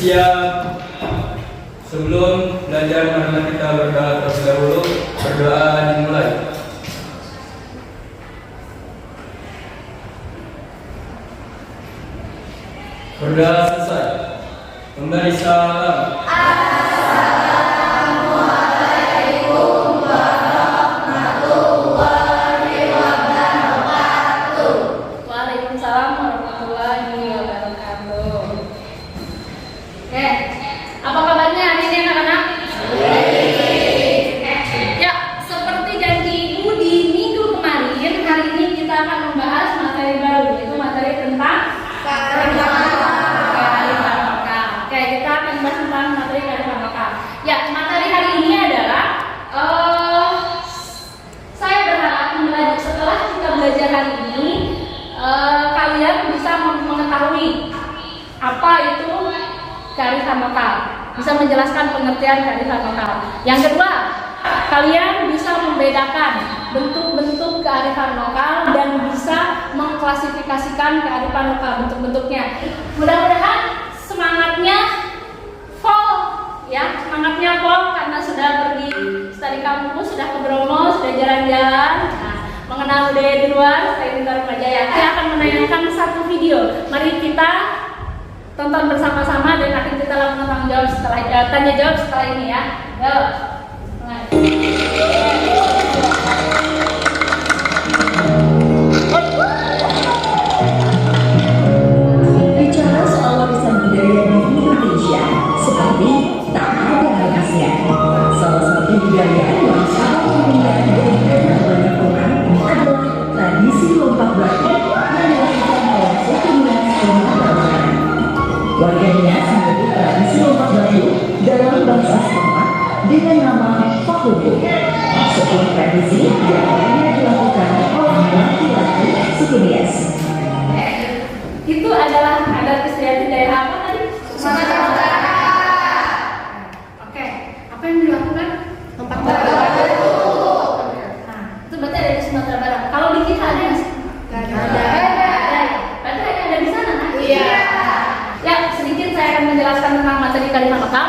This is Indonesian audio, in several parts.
Siap. Sebelum belajar, marilah kita berdoa terlebih dahulu. Berdoa dimulai. Berdoa selesai. Kembali salam. Assalamualaikum warahmatullahi wabarakatuh. Waalaikumsalam warahmatullahi wabarakatuh. Oke, apa kabarnya hari ini anak-anak? Ya, seperti janji ibu di minggu kemarin, hari ini kita akan membahas materi baru, yaitu materi tentang kearifan lokal. Oke, kita akan bahas tentang materi kearifan lokal. Ya, materi hari ini adalah saya berharap setelah kita belajar hari ini, kalian bisa mengetahui apa itu kearifan lokal, bisa menjelaskan pengertian kearifan lokal. Yang kedua, kalian bisa membedakan bentuk-bentuk kearifan lokal dan bisa mengklasifikasikan kearifan lokal bentuk-bentuknya. Mudah-mudahan semangatnya full, ya, semangatnya full karena sudah pergi study kampus, sudah ke Bromo, sudah jalan-jalan, mengenal budaya di luar, saya Bintang Jaya. Saya akan menayangkan satu video. Mari kita tonton bersama-sama dan nanti kita lakukan tanya jawab setelah ini ya. Yuk. Mulai. Bicara soal warisan budaya di Indonesia, seperti tak ada habisnya. Salah satu budaya yang sangat dominan dan banyak orang adalah tradisi lompat batu yang dilakukan oleh suku Minang Sumatera. Warganya menyebut tradisi lompat batu dalam bahasa setempat dengan nama Fakubu. Sebuah tradisi yang hanya dilakukan oleh laki-laki suku Nias. Itu adalah adat istiadat daerah apa tadi? Sumatera Utara. Oke, apa yang dilakukan? Lompat batu. Nah, itu berarti ada di Sumatera Barat. Kalau di kita ada nggak sih? Nggak ada. Berarti hanya ada di sana kan? Iya. Ya, sedikit saya akan menjelaskan tentang materi kearifan lokal.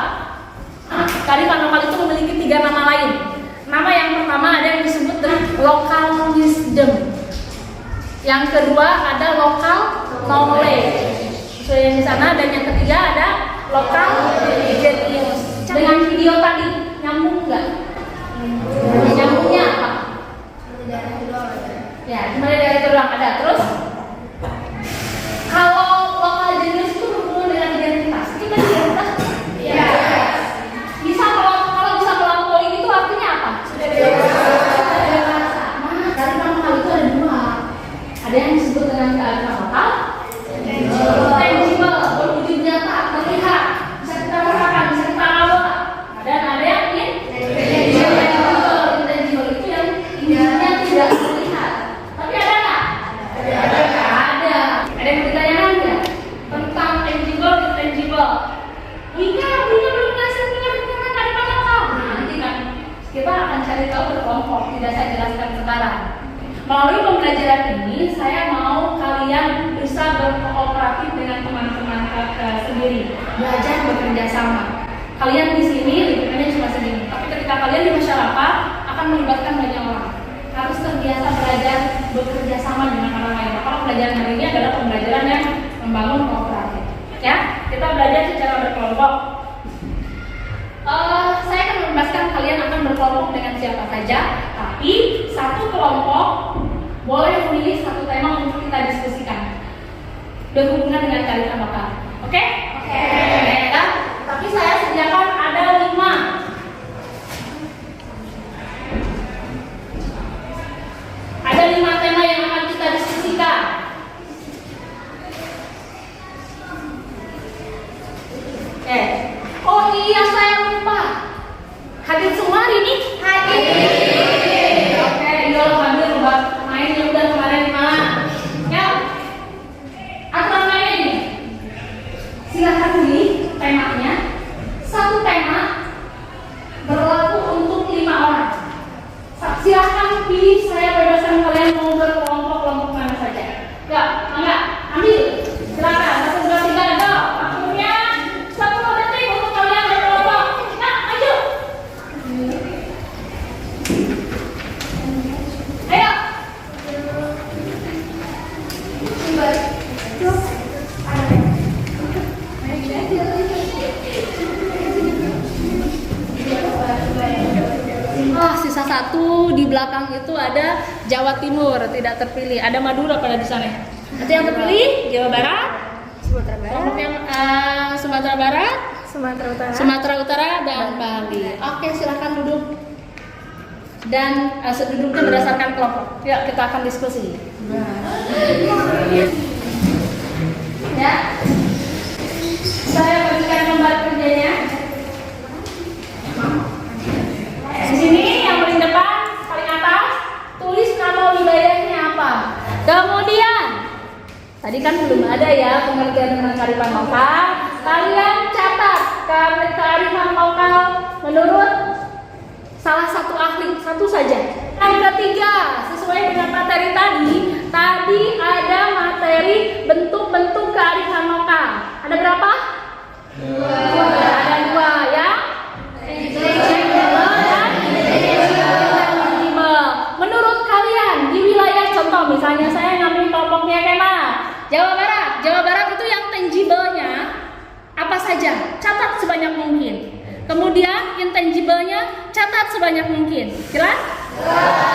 Kearifan lokal itu memiliki 3 nama lain. Nama yang pertama ada yang disebut dengan local wisdom. Yang kedua ada local knowledge. Sesuai yang di sana, dan yang ketiga ada local genius. Dengan video tadi nyambung nggak? Nyambungnya apa? Ya, cuma dari daerah itu doang ada. Terus kalau local genius itu berhubungan dengan identitas. Kita identitas? Iya. Bisa kalau bisa melampaui itu artinya apa? Sudah dewasa. Nah, kearifan lokal itu ada 2. Ada yang disebut dengan kearifan lokal tangible, berwujud nyata, terlihat, bisa kita rasakan, bisa kita raba. Dan ada yang intangible. Intangible itu yang intinya tidak terlihat. Tapi ada nggak? Ada. Ada yang ditanyakan nggak tentang tangible, intangible? Wika belum ngasih pengertian kearifan lokal. Nanti kan kita akan cari tahu berkelompok. Tidak saya jelaskan sekarang. Melalui pembelajaran ini, saya mau kalian bisa berkooperatif dengan teman-teman sendiri, belajar bekerja sama. Kalian di sini lingkungannya cuma segini, tapi ketika kalian di masyarakat akan melibatkan banyak orang. Harus terbiasa belajar bekerja sama dengan orang lain. Maka pembelajaran hari ini adalah pembelajaran yang membangun kooperatif. Ya, kita belajar secara berkelompok. Saya akan membebaskan kalian akan berkelompok dengan siapa saja, tapi satu kelompok boleh memilih satu tema untuk kita diskusikan berhubungan dengan kearifan lokal. Oke? Oke. Ya, tapi saya sediakan ada 5. Ada 5 tema yang akan kita diskusikan. Oke. Oh iya, saya lupa. Hadir semua hari ini? Hadir. Oke, yuk hadir buat main yang udah kemarin di mana? Ya. Aturan mainnya ini. Silakan pilih temanya. Satu tema masa 1 di belakang itu ada Jawa Timur, tidak terpilih. Ada Madura pada di sana. Nanti yang terpilih Jawa Barat, Sumatera kelompok Barat, yang Sumatera Barat, Sumatera Utara. Sumatera Utara dan Bali. Oke, silakan duduk. Dan duduknya berdasarkan kelompok. Ya, kita akan diskusi. Ya. Saya berikan gambar kerjanya. Di sini yang paling depan, paling atas, tulis nama wilayahnya apa. Kemudian, tadi kan belum ada ya pengertian dengan kearifan lokal. Kalian catat kearifan lokal menurut salah satu ahli, satu saja. Yang ketiga, sesuai dengan materi tadi ada materi bentuk-bentuk kearifan lokal. Ada berapa? Dua. Ada 2 ya. Menurut kalian di wilayah contoh, misalnya saya ngambil kelompoknya Kemal, Jawa Barat. Jawa Barat itu yang tangible-nya apa saja? Catat sebanyak mungkin. Kemudian intangible-nya catat sebanyak mungkin. Jelas?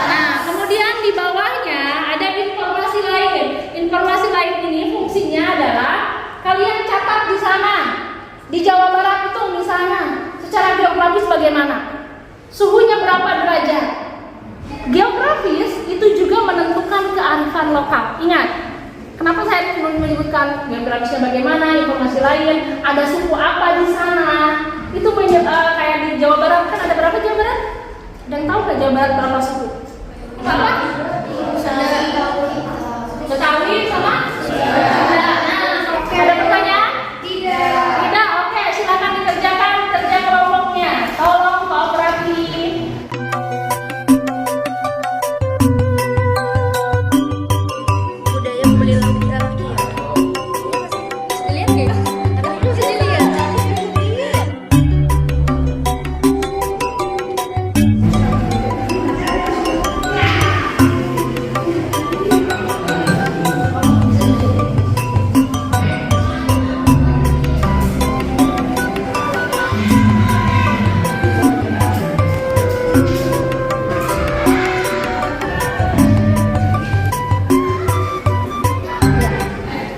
Nah, kemudian di bawahnya ada informasi lain. Informasi lain ini fungsinya adalah kalian catat di sana. Di Jawa Barat itu misalnya secara geografis bagaimana? Suhunya berapa derajat? Geografis itu juga menentukan kearifan lokal. Ingat, kenapa saya menyebutkan geografisnya bagaimana, informasi lain, ada suku apa di sana. Itu kayak di Jawa Barat kan ada berapa Jawa Barat? Ada yang tahu nggak Jawa Barat berapa suku? Berapa? Betawi sama? Ada pertanyaan? Tidak. Oke, silakan dikerjakan kerja kelompoknya. Tolong kooperatif. Budaya membeli laki-laki. Lihat nggak? Ada itu bisa dilihat.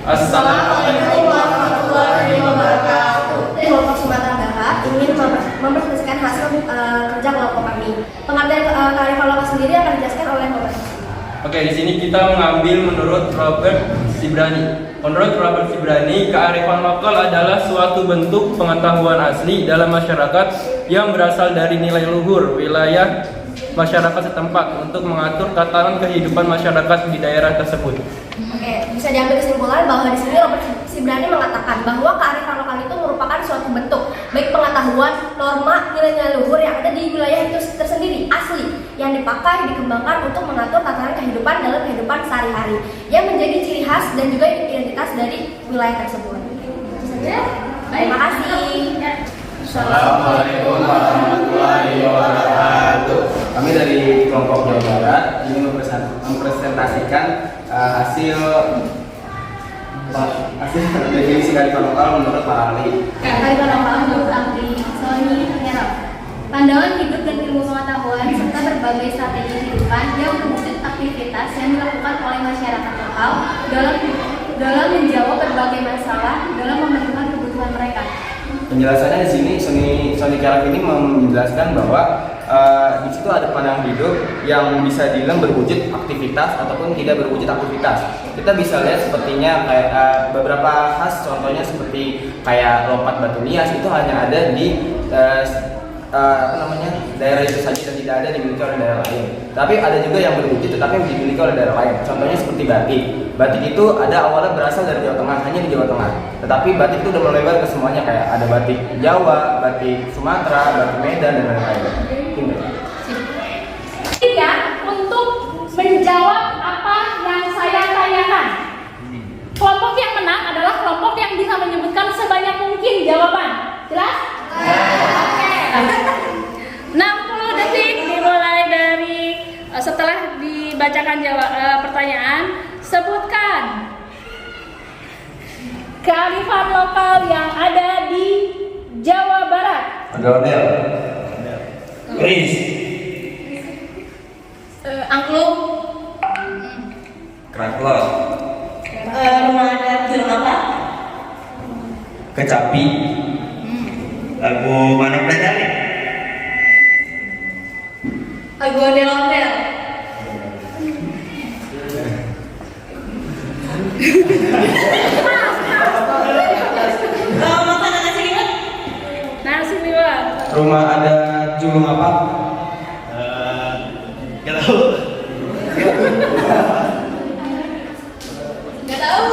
Assalamualaikum warahmatullahi wabarakatuh. Kelompok Sumatera Barat ingin mempresentasikan hasil kerja kelompok kami. Pengertian kearifan lokal sendiri akan dijelaskan oleh Bapak. Oke, di sini kita mengambil menurut Robert Cibrani. Menurut Robert Cibrani, kearifan lokal adalah suatu bentuk pengetahuan asli dalam masyarakat yang berasal dari nilai luhur wilayah masyarakat setempat untuk mengatur tatanan kehidupan masyarakat di daerah tersebut. Oke, bisa diambil kesimpulan bahwa di sini Robert Cibrani mengatakan bahwa kearifan lokal itu merupakan suatu bentuk baik pengetahuan, norma, nilai-nilai luhur yang ada di wilayah itu tersendiri asli yang dipakai dikembangkan untuk mengatur tatanan kehidupan dalam kehidupan sehari-hari yang menjadi ciri khas dan juga identitas dari wilayah tersebut. Itu saja. Terima kasih. Assalamualaikum warahmatullahi wabarakatuh. Kami dari kelompok Jawa Barat ingin mempresentasikan hasil definisi kearifan lokal menurut Pak Ali. Kearifan lokal menurut ahli Sony Herald. Pandangan hidup dan ilmu pengetahuan serta berbagai strategi kehidupan yang terwujud aktivitas yang dilakukan oleh masyarakat lokal dalam menjawab berbagai masalah dalam memenuhi kebutuhan mereka. Penjelasannya di sini Sony Herald ini menjelaskan bahwa di situ ada pandangan hidup yang bisa dibilang berwujud aktivitas ataupun tidak berwujud aktivitas. Kita bisa lihat sepertinya kayak beberapa khas, contohnya seperti kayak lompat batu nias itu hanya ada di daerah itu saja dan tidak ada dimiliki oleh daerah lain. Tapi ada juga yang berwujud tetapi dimiliki oleh daerah lain. Contohnya seperti batik. Batik itu ada awalnya berasal dari Jawa Tengah, hanya di Jawa Tengah. Tetapi batik itu udah melebar ke semuanya, kayak ada batik Jawa, batik Sumatera, batik Medan dan lain-lain. Ya, untuk menjawab apa yang saya tanyakan. Kelompok yang menang adalah kelompok yang bisa menyebutkan sebanyak mungkin jawaban. Jelas? Oke. 60 detik dimulai dari setelah dibacakan pertanyaan, sebutkan kearifan lokal yang ada di Jawa Barat. Ondel-ondel. Keris. Angklung. Keraklo. Rumah adat Jurung apa? Kecapi. Lagu Manuk dan Dali. Lagu ondel-ondel. Makanan nasi liwet. Nasi liwet. Rumah ada julung apa? Gak tahu. Gak tahu.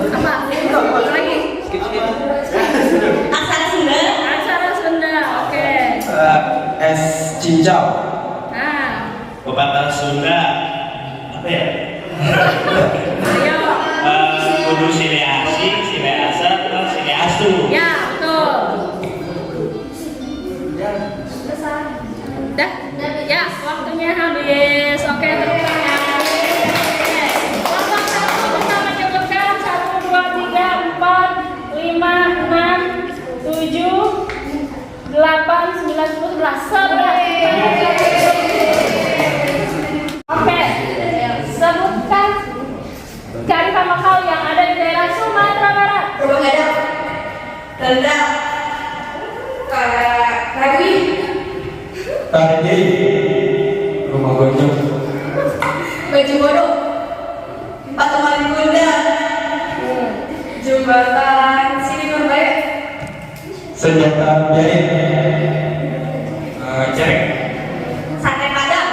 Apa? Apa lagi? Aksara Sunda. Aksara Sunda. Oke. Es cincau. Nah, Pepatah Sunda. Apa ya? ayo. Kudu sile asing, sile asal, sile asu. Ya, betul. Dah, ya, waktunya habis. Oke, tepuk tangan. Lomba satu bisa menyebutkan 1, 2, 3, 4, 5, 6, 7, 8, 9, 10, 11. Oke, sebutkan kearifan lokal yang ada di daerah Sumatera Barat. Rumah gadang. Rendang. Rawi. Tadi. Rumah gonjong. Baju bodoh. Patungan Bunda. Jembatan Sini Baik. Senjata jahit. Cerek. Sate Padang.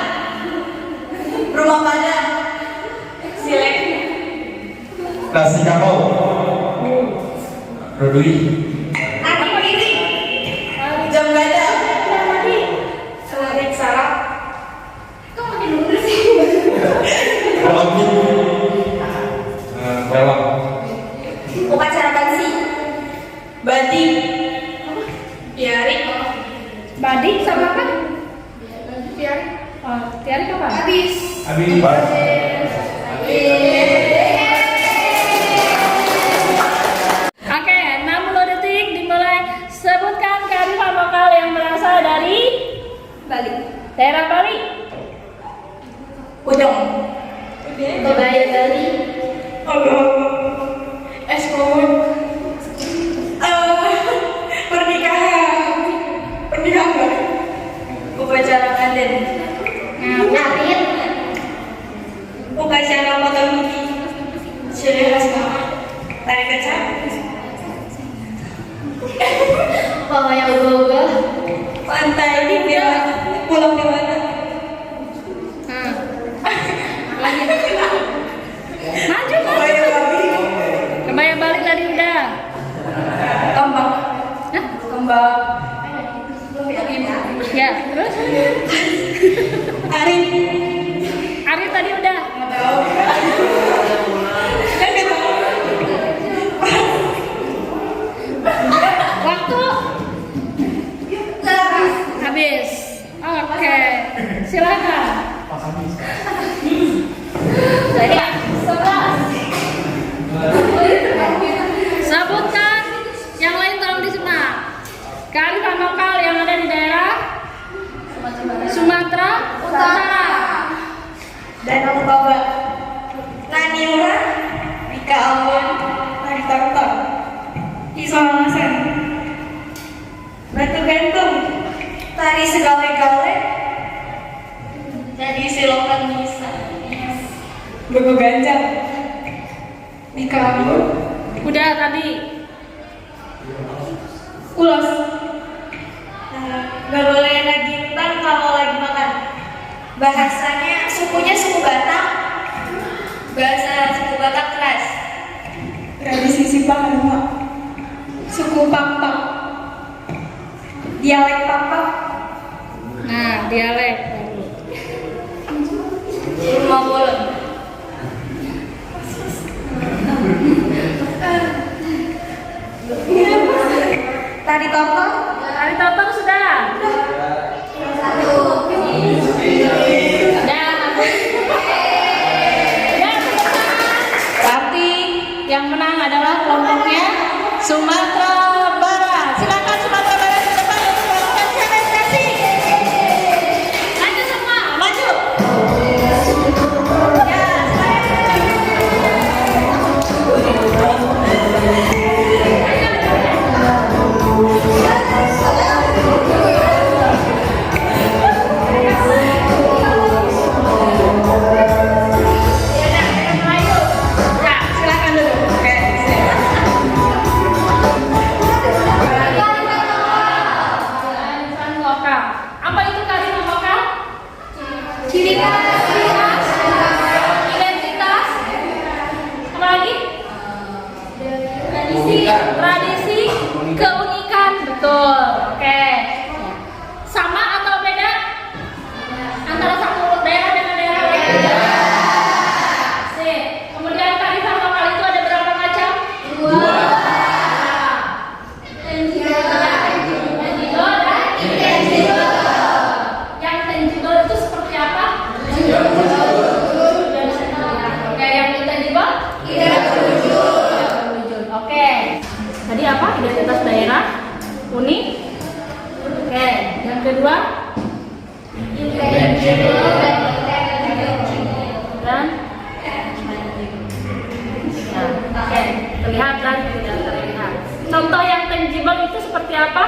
Rumah Padang. Silek. Nasi kapau. Rodui. Angin piring. Jam gadang. Selangit sarap. Kok makin mundur sih? Romi. Pelak. Upacara bansi. Batik. Biarik. Badik sama apa? Tiari. Oh, tiari apa? Habis. Habis. Oke, 60 detik dimulai. Sebutkan kearifan lokal yang berasal dari Bali. daerah Bali. Udang. Budaya Bali. Es kawut. Pernikahan. Upacara ngaden. Ngapain? Upacara potong gigi. Ciri khas Bali. Tarik kecap. Mama yang uga-uga. Pantai di Dewata. Pulau Dewata. Maju, Kebaya Bali. Kebaya Bali tadi udah. Kembang. Hah? Kembang. Ya, terus? Ari. Ari tadi udah. Nggak tahu. Kan nggak tahu. Waktu habis. Oke, silakan. Jadi 11. Sebutkan yang lain tolong disimak. Kearifan lokal yang ada di daerah Sumatera Utara. Danau Toba. Naniura. Rika Ambon. Tari Tortor. Isolasi. Batu gantung. Tari segale-gale. Jadi silokan bisa. Gogo ganjang. Rika Ambon. Udah tadi. Ulos. Gak boleh lagi ntar kalau lagi makan. Bahasanya sukunya suku Batak. Bahasa suku Batak keras. Tradisi Sipang rumah. Suku Pampak. Dialek Pampak. Nah, dialek. 50. Tari Tortor. Tari Tortor sudah. Berarti yang menang adalah kelompoknya Sumatera Barat. Silakan Sumatera Barat ke depan untuk melakukan demonstrasi. Betul. Oke. Sama atau beda? Antara satu daerah dengan daerah lain? Sip. Kemudian kearifan lokal itu ada berapa macam? 2. Yang tangible itu seperti apa? Oke, yang intangible? Tidak terwujud. Oke. Tadi apa? Identitas daerah, unik. Oke, yang kedua? Dan oke, terlihat dan tidak terlihat. Contoh yang tangible itu seperti apa?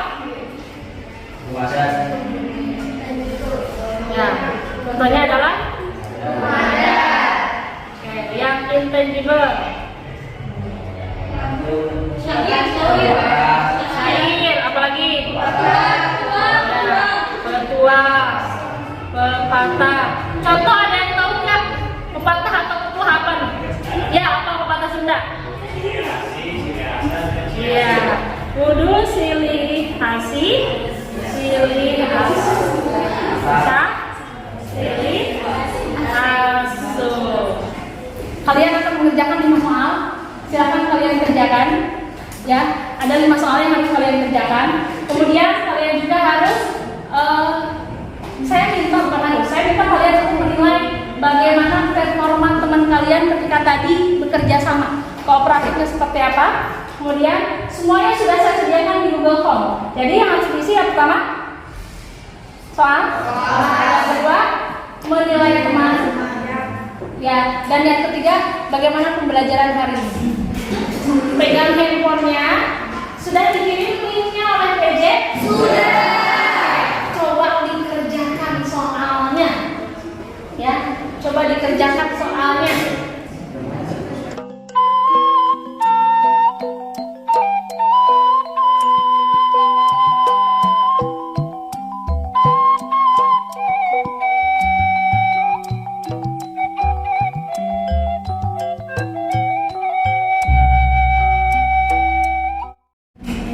Ya, contohnya adalah oke, yang intangible. Syair, apalagi? Petua, pepatah. Contoh ada yang tahu nggak? Pepatah atau petua apa nih? Ya, apa pepatah Sunda? Iya, kudu silih hasi, silih asa, silih asu. Kalian akan mengerjakan 5 soal. Silakan kalian kerjakan. Ya, ada 5 soal yang harus kalian kerjakan. Kemudian kalian juga harus saya minta kalian untuk menilai bagaimana performa teman kalian ketika tadi bekerja sama. Kooperatifnya seperti apa? Kemudian semuanya sudah saya sediakan di Google Form. Jadi yang harus diisi yang pertama soal. Yang kedua menilai teman. Ya, dan yang ketiga bagaimana pembelajaran hari ini. Pegang handphonenya. Sudah dikirim linknya oleh PJ? Sudah. Coba dikerjakan soalnya. Ya, coba dikerjakan soalnya.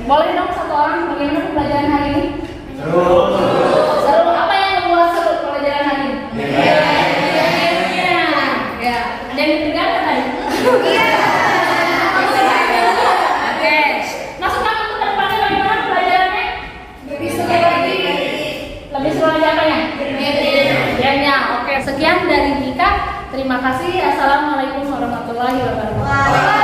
Boleh dong satu orang bagaimana pembelajaran hari ini? Seru. Seru. Apa yang membuat seru pembelajaran hari ini? Iya. Ya. Ada yang ditegar nggak tadi? Iya. Oke. Masukan untuk kedepannya bagaimana pembelajarannya? Lebih seru lagi. Lebih seru lagi apanya? Ya. Oke. Sekian dari Mika. Terima kasih. Assalamualaikum warahmatullahi wabarakatuh.